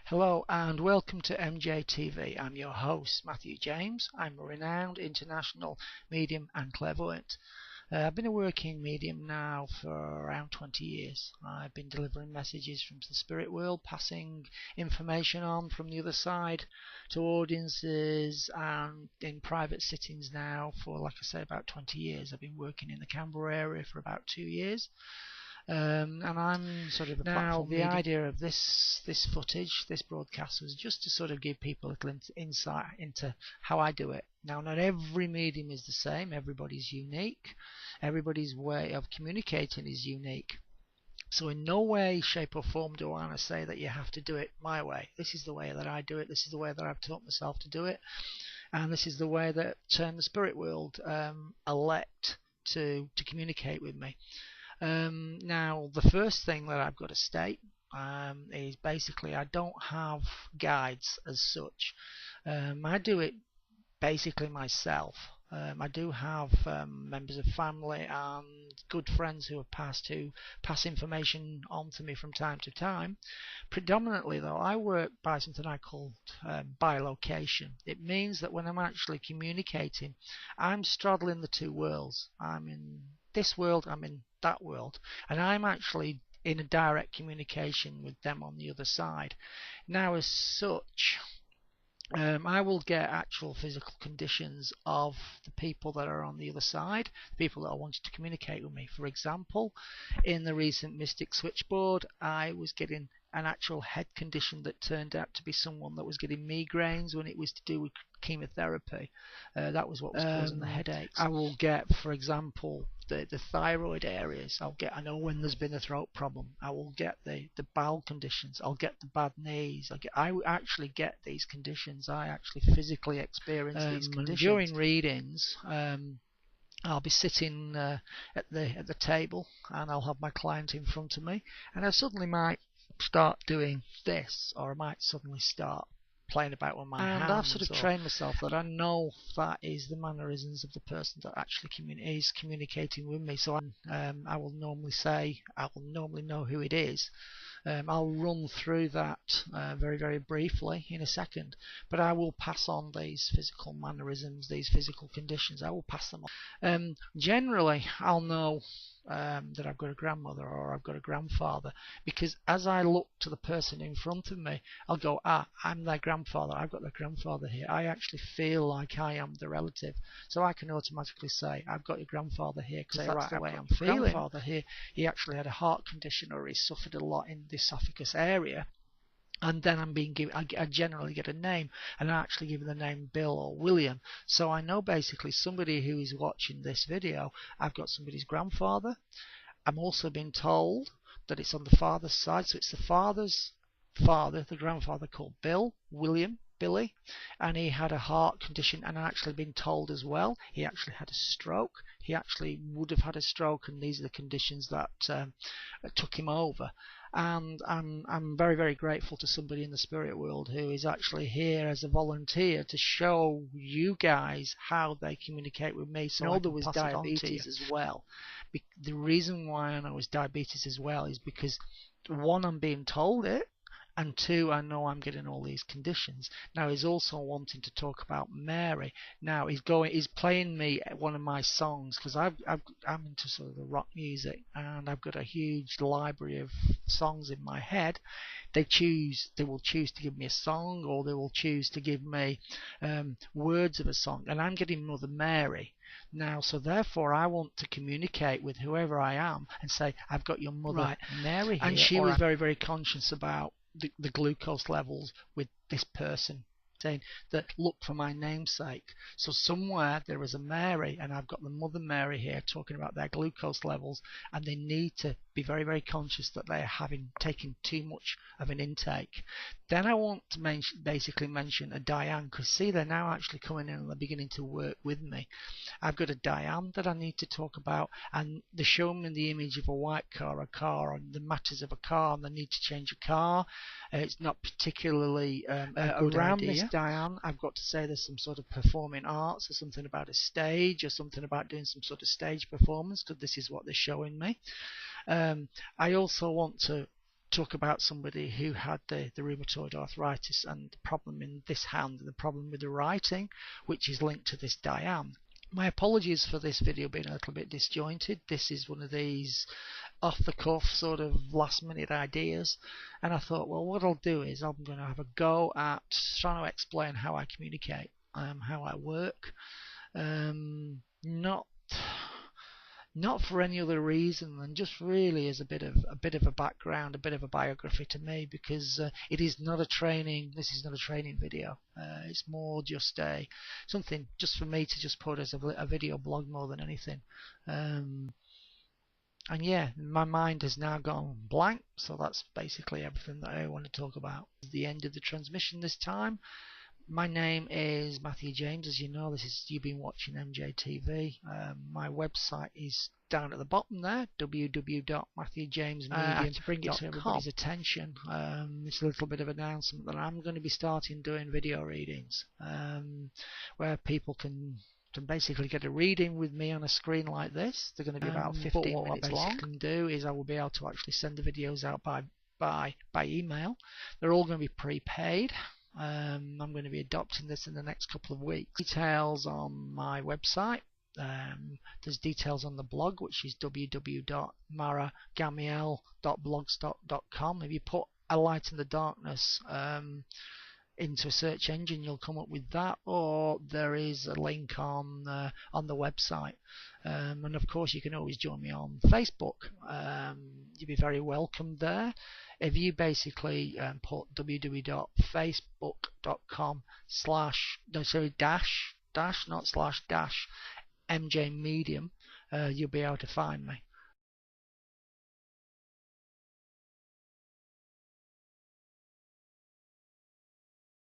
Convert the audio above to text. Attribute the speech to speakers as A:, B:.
A: Hello and welcome to MJTV. I'm your host, Matthew James. I'm a renowned international medium and clairvoyant. I've been a working medium now for around 20 years. I've been delivering messages from the spirit world, passing information on from the other side to audiences and in private sittings now for, like I say, about 20 years. I've been working in the Canberra area for about 2 years. And I'm sort of now the idea of this footage, this broadcast, was just to sort of give people a little insight into how I do it. Now, not every medium is the same. Everybody's unique. Everybody's way of communicating is unique. So in no way, shape or form do I want to say that you have to do it my way. This is the way that I do it. This is the way that I've taught myself to do it. And this is the way that the spirit world elect to communicate with me. Now, the first thing that I've got to state is basically I don't have guides as such. I do it basically myself. I do have members of family and good friends who pass information on to me from time to time. Predominantly though, I work by something I call bilocation. It means that when I'm actually communicating, I'm straddling the two worlds. I'm in this world, I'm in that world, and I'm actually in a direct communication with them on the other side. Now, as such, I will get actual physical conditions of the people that are on the other side, the people that are wanting to communicate with me. For example, in the recent Mystic Switchboard, I was getting an actual head condition that turned out to be someone that was getting migraines when it was to do with chemotherapy. That was what was causing the headaches. I will get, for example, the thyroid areas. I know when there's been a throat problem. I will get the bowel conditions. I'll get the bad knees. I actually get these conditions. I actually physically experience these conditions. During readings, I'll be sitting at the table and I'll have my client in front of me, and I suddenly might start doing this, or I might suddenly start playing about with my hands. And I've sort of trained myself that I know that is the mannerisms of the person that actually is communicating with me. So I will normally know who it is. I'll run through that very, very briefly in a second, but I will pass on these physical mannerisms, these physical conditions. I will pass them on. Generally, I'll know that I've got a grandmother or I've got a grandfather, because as I look to the person in front of me, I'll go, I'm their grandfather, I've got their grandfather here. I actually feel like I am the relative, so I can automatically say, I've got your grandfather here, because that's the way I'm feeling. Grandfather here, he actually had a heart condition, or he suffered a lot in the esophagus area. And then I'm being given, I generally get a name, and I'm actually given the name Bill or William. So I know basically somebody who is watching this video, I've got somebody's grandfather. I'm also being told that it's on the father's side, so it's the father's father, the grandfather, called Bill, William, Billy, and he had a heart condition, and I've actually been told as well he actually had a stroke. He actually would have had a stroke, and these are the conditions that took him over. And I'm very, very grateful to somebody in the spirit world who is actually here as a volunteer to show you guys how they communicate with me. So I know there was diabetes as well. The reason why I know it was diabetes as well is because, one, I'm being told it, and two, I know I'm getting all these conditions. Now, he's also wanting to talk about Mary. Now, he's playing me one of my songs, because I'm into sort of the rock music, and I've got a huge library of songs in my head. They will choose to give me a song, or they will choose to give me words of a song, and I'm getting Mother Mary. Now, so therefore, I want to communicate with whoever I am and say, I've got your Mother Mary here. And she was very, very conscious about the glucose levels with this person, saying that look for my namesake. So somewhere there is a Mary, and I've got the Mother Mary here talking about their glucose levels, and they need to be very, very conscious that they are taken too much of an intake. Then I want to basically mention a Diane, because see, they're now actually coming in and they're beginning to work with me. I've got a Diane that I need to talk about, and they're showing me the image of a white car, and the matters of a car, and the need to change a car. It's not particularly a good around idea. This Diane, I've got to say there's some sort of performing arts, or something about a stage, or something about doing some sort of stage performance, because this is what they're showing me. I also want to talk about somebody who had the rheumatoid arthritis and the problem in this hand and the problem with the writing, which is linked to this Diane. My apologies for this video being a little bit disjointed. This is one of these off the cuff sort of last minute ideas, and I thought, well, what I'll do is I'm going to have a go at trying to explain how I communicate, how I work, not for any other reason than just really as a bit of a background, a bit of a biography to me, because it is not a training. This is not a training video. It's more just something just for me to just put as a video blog more than anything. And yeah, my mind has now gone blank, so that's basically everything that I want to talk about. The end of the transmission this time. My name is Matthew James. As you know, you've been watching MJTV. My website is down at the bottom there, www.matthewjamesmedia.com. To bring it to everybody's attention, it's a little bit of an announcement that I'm going to be starting doing video readings, where people can basically get a reading with me on a screen like this. They're going to be about 15 minutes long. What I can do is I will be able to actually send the videos out by email. They're all going to be prepaid. I'm going to be adopting this in the next couple of weeks. Details on my website. There's details on the blog, which is www.maragamiel.blogspot.com. If you put A Light in the Darkness into a search engine, you'll come up with that, or there is a link on the website. And of course, you can always join me on Facebook. You'll be very welcome there. If you basically put www.facebook.com/MJ Medium, you'll be able to find me.